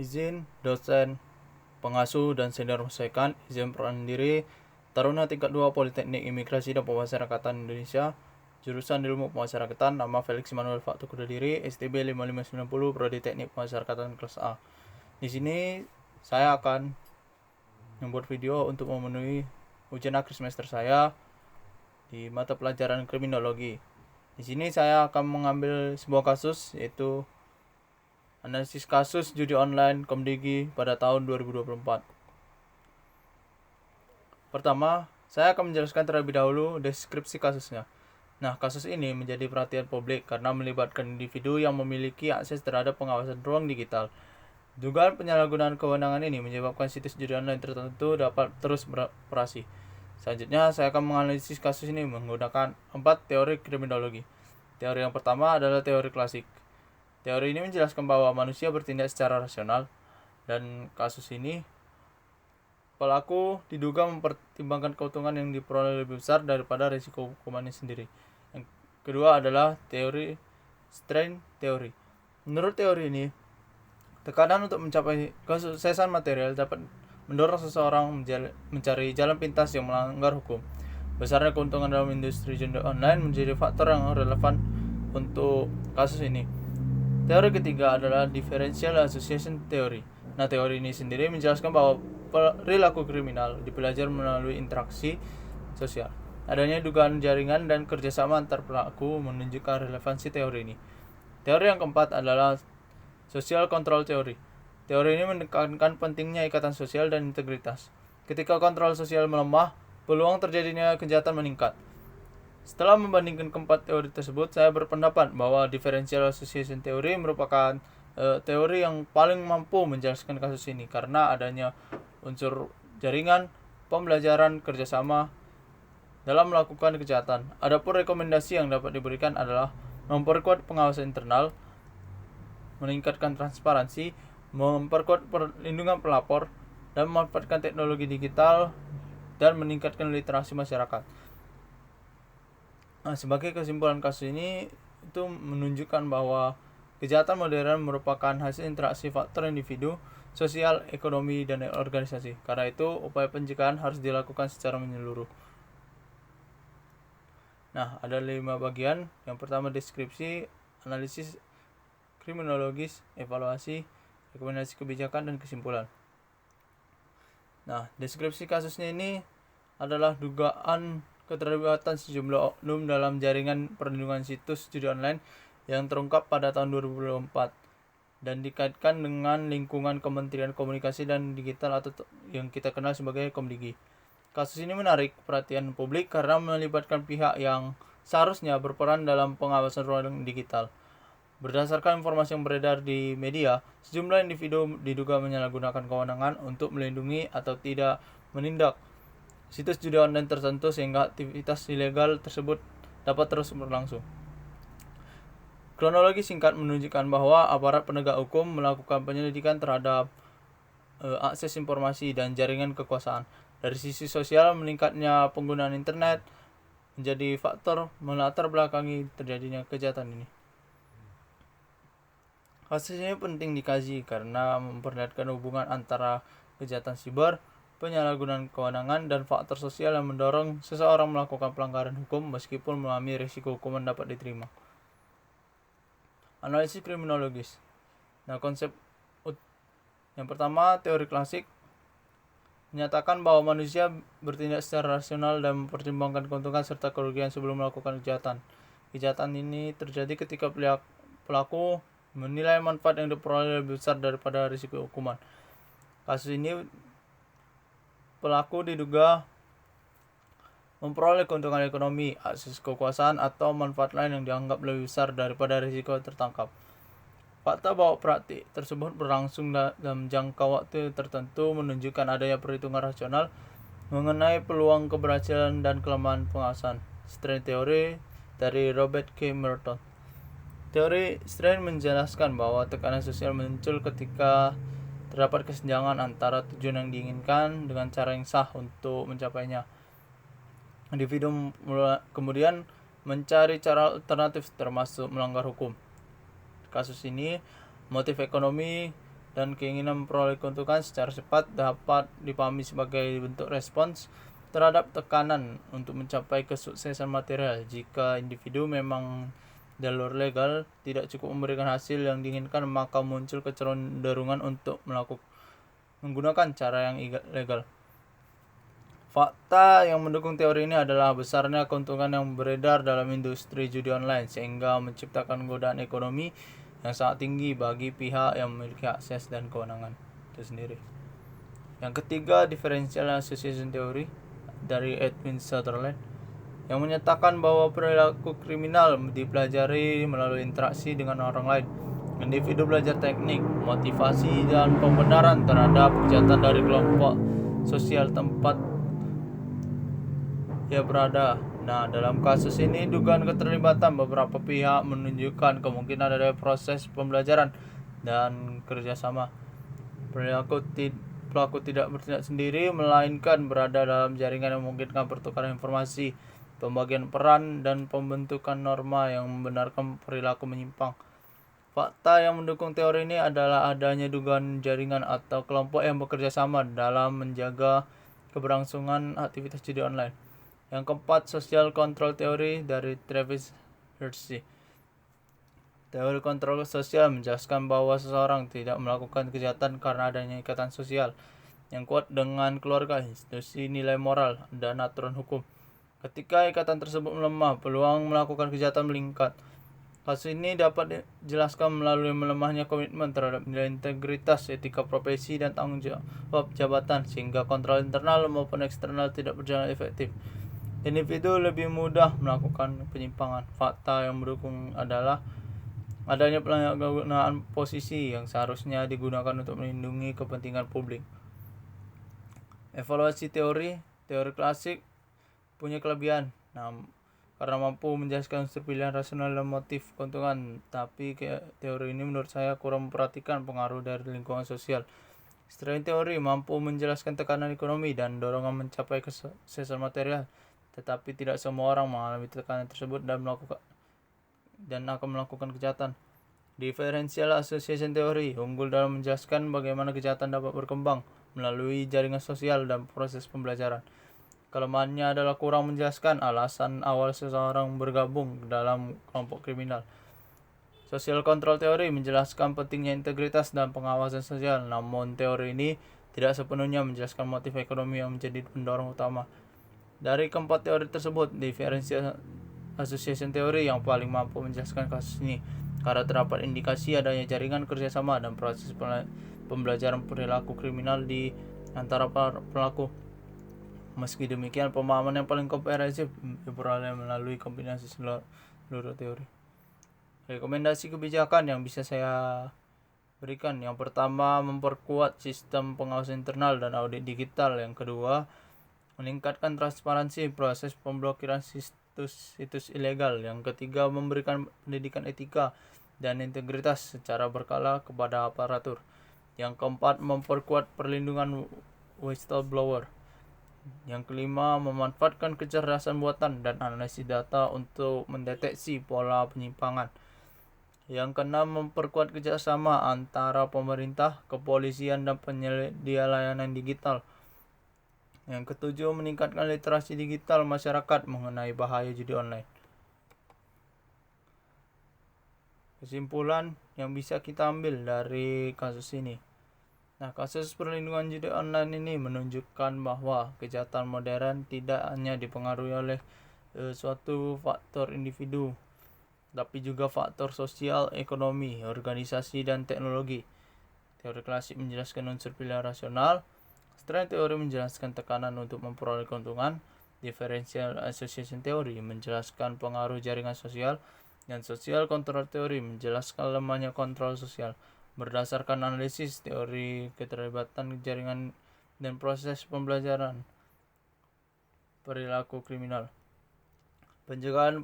izin, dosen, pengasuh, dan senior menyesuaikan, izin peran diri, Taruna tingkat 2 Politeknik Imigrasi dan Pemasyarakatan Indonesia, jurusan Ilmu Pemasyarakatan, nama Felix Immanuel Faktu Kudadiri, STB 5590, Prodi Teknik Pemasyarakatan kelas A. Di sini saya akan membuat video untuk memenuhi ujian akhir semester saya di mata pelajaran kriminologi. Di sini saya akan mengambil sebuah kasus, yaitu analisis kasus judi online Komdigi pada tahun 2024. Pertama, saya akan menjelaskan terlebih dahulu deskripsi kasusnya. Nah, kasus ini menjadi perhatian publik karena melibatkan individu yang memiliki akses terhadap pengawasan ruang digital. Dugaan penyalahgunaan kewenangan ini menyebabkan situs judi online tertentu dapat terus beroperasi. Selanjutnya, saya akan menganalisis kasus ini menggunakan 4 teori kriminologi. Teori yang pertama adalah teori klasik. Teori ini menjelaskan bahwa manusia bertindak secara rasional, dan kasus ini pelaku diduga mempertimbangkan keuntungan yang diperoleh lebih besar daripada risiko hukumannya sendiri. Yang kedua adalah teori strain teori. Menurut teori ini, tekanan untuk mencapai kesuksesan material dapat mendorong seseorang mencari jalan pintas yang melanggar hukum. Besarnya keuntungan dalam industri judi online menjadi faktor yang relevan untuk kasus ini. Teori ketiga adalah differential association theory. Nah, teori ini sendiri menjelaskan bahwa perilaku kriminal dipelajari melalui interaksi sosial. Adanya dugaan jaringan dan kerjasama antar pelaku menunjukkan relevansi teori ini. Teori yang keempat adalah social control theory. Teori ini menekankan pentingnya ikatan sosial dan integritas. Ketika kontrol sosial melemah, peluang terjadinya kejahatan meningkat. Setelah membandingkan keempat teori tersebut, saya berpendapat bahwa differential association theory merupakan teori yang paling mampu menjelaskan kasus ini karena adanya unsur jaringan, pembelajaran, kerjasama dalam melakukan kejahatan. Adapun rekomendasi yang dapat diberikan adalah memperkuat pengawasan internal, meningkatkan transparansi, memperkuat perlindungan pelapor, dan memanfaatkan teknologi digital dan meningkatkan literasi masyarakat. Nah, sebagai kesimpulan kasus ini itu menunjukkan bahwa kejahatan modern merupakan hasil interaksi faktor individu, sosial, ekonomi, dan organisasi. Karena itu, upaya pencegahan harus dilakukan secara menyeluruh. Nah, ada 5 bagian. Yang pertama deskripsi, analisis kriminologis, evaluasi, rekomendasi kebijakan, dan kesimpulan. Nah, deskripsi kasusnya ini adalah dugaan keterlibatan sejumlah oknum dalam jaringan perlindungan situs judi online yang terungkap pada tahun 2024 dan dikaitkan dengan lingkungan Kementerian Komunikasi dan Digital atau yang kita kenal sebagai Komdigi. Kasus ini menarik perhatian publik karena melibatkan pihak yang seharusnya berperan dalam pengawasan ruang digital. Berdasarkan informasi yang beredar di media, sejumlah individu diduga menyalahgunakan kewenangan untuk melindungi atau tidak menindak situs judi online tertentu sehingga aktivitas ilegal tersebut dapat terus berlangsung. Kronologi singkat menunjukkan bahwa aparat penegak hukum melakukan penyelidikan terhadap akses informasi dan jaringan kekuasaan. Dari sisi sosial, meningkatnya penggunaan internet menjadi faktor melatar belakangi terjadinya kejahatan ini. Kasus ini penting dikaji karena memperlihatkan hubungan antara kejahatan siber, penyalahgunaan kewenangan, dan faktor sosial yang mendorong seseorang melakukan pelanggaran hukum meskipun mengalami risiko hukuman dapat diterima. Analisis kriminologis. Nah, konsep yang pertama, teori klasik menyatakan bahwa manusia bertindak secara rasional dan mempertimbangkan keuntungan serta kerugian sebelum melakukan kejahatan. Kejahatan ini terjadi ketika pelaku menilai manfaat yang diperoleh lebih besar daripada risiko hukuman. Kasus ini pelaku diduga memperoleh keuntungan ekonomi, akses kekuasaan, atau manfaat lain yang dianggap lebih besar daripada risiko tertangkap. Fakta bahwa praktik tersebut berlangsung dalam jangka waktu tertentu menunjukkan adanya perhitungan rasional mengenai peluang keberhasilan dan kelemahan pengawasan. Strain teori dari Robert K. Merton. Teori strain menjelaskan bahwa tekanan sosial muncul ketika terdapat kesenjangan antara tujuan yang diinginkan dengan cara yang sah untuk mencapainya. Individu kemudian mencari cara alternatif termasuk melanggar hukum. Kasus ini, motif ekonomi dan keinginan memperoleh keuntungan secara cepat dapat dipahami sebagai bentuk respons terhadap tekanan untuk mencapai kesuksesan material. Jika individu memang jalur legal tidak cukup memberikan hasil yang diinginkan, maka muncul kecenderungan untuk menggunakan cara yang ilegal. Fakta yang mendukung teori ini adalah besarnya keuntungan yang beredar dalam industri judi online, sehingga menciptakan godaan ekonomi yang sangat tinggi bagi pihak yang memiliki akses dan kewenangan itu sendiri. Yang ketiga, differential association theory dari Edwin Sutherland, yang menyatakan bahwa perilaku kriminal dipelajari melalui interaksi dengan orang lain. Individu belajar teknik, motivasi, dan pembenaran terhadap kejahatan dari kelompok sosial tempat ia berada. Nah, dalam kasus ini dugaan keterlibatan beberapa pihak menunjukkan kemungkinan ada proses pembelajaran dan kerjasama. Pelaku tidak bertindak sendiri, melainkan berada dalam jaringan yang memungkinkan pertukaran informasi, pembagian peran, dan pembentukan norma yang membenarkan perilaku menyimpang. Fakta yang mendukung teori ini adalah adanya dugaan jaringan atau kelompok yang bekerja sama dalam menjaga keberlangsungan aktivitas judi online. Yang keempat, social control theory dari Travis Hirschi. Teori kontrol sosial menjelaskan bahwa seseorang tidak melakukan kejahatan karena adanya ikatan sosial yang kuat dengan keluarga, institusi nilai moral, dan aturan hukum. Ketika ikatan tersebut melemah, peluang melakukan kejahatan meningkat. Kasus ini dapat dijelaskan melalui melemahnya komitmen terhadap nilai integritas, etika profesi, dan tanggung jawab jabatan, sehingga kontrol internal maupun eksternal tidak berjalan efektif. Individu lebih mudah melakukan penyimpangan. Fakta yang mendukung adalah adanya penyalahgunaan posisi yang seharusnya digunakan untuk melindungi kepentingan publik. Evaluasi teori klasik punya kelebihan. Karena mampu menjelaskan unsur pilihan rasional dan motif keuntungan, tapi teori ini menurut saya kurang memperhatikan pengaruh dari lingkungan sosial. Selain teori mampu menjelaskan tekanan ekonomi dan dorongan mencapai kesuksesan material, tetapi tidak semua orang mengalami tekanan tersebut dan akan melakukan kejahatan. Differential association theory unggul dalam menjelaskan bagaimana kejahatan dapat berkembang melalui jaringan sosial dan proses pembelajaran. Kelemahannya adalah kurang menjelaskan alasan awal seseorang bergabung dalam kelompok kriminal. Social control theory menjelaskan pentingnya integritas dan pengawasan sosial, namun teori ini tidak sepenuhnya menjelaskan motif ekonomi yang menjadi pendorong utama. Dari keempat teori tersebut, differential association theory yang paling mampu menjelaskan kasus ini, karena terdapat indikasi adanya jaringan kerjasama dan proses pembelajaran perilaku kriminal di antara pelaku. Meski demikian, pemahaman yang paling komprehensif diperoleh melalui kombinasi seluruh teori. Rekomendasi kebijakan yang bisa saya berikan: yang pertama, memperkuat sistem pengawasan internal dan audit digital. Yang kedua, meningkatkan transparansi proses pemblokiran situs ilegal. Yang ketiga, memberikan pendidikan etika dan integritas secara berkala kepada aparatur. Yang keempat, memperkuat perlindungan whistleblower. Yang kelima, memanfaatkan kecerdasan buatan dan analisis data untuk mendeteksi pola penyimpangan. Yang keenam, memperkuat kerjasama antara pemerintah, kepolisian, dan penyedia layanan digital. Yang ketujuh, meningkatkan literasi digital masyarakat mengenai bahaya judi online. Kesimpulan yang bisa kita ambil dari kasus ini. Nah, kasus perlindungan judi online ini menunjukkan bahwa kejahatan modern tidak hanya dipengaruhi oleh suatu faktor individu, tapi juga faktor sosial, ekonomi, organisasi, dan teknologi. Teori klasik menjelaskan unsur pilihan rasional, setelah teori menjelaskan tekanan untuk memperoleh keuntungan. Differential association theory menjelaskan pengaruh jaringan sosial, dan social control theory menjelaskan lemahnya kontrol sosial. Berdasarkan analisis teori keterlibatan jaringan dan proses pembelajaran perilaku kriminal, pencegahan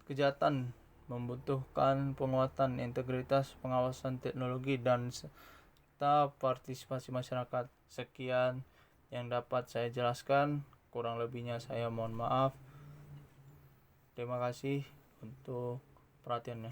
kejahatan membutuhkan penguatan integritas, pengawasan teknologi, dan serta partisipasi masyarakat. Sekian yang dapat saya jelaskan, kurang lebihnya saya mohon maaf. Terima kasih untuk perhatiannya.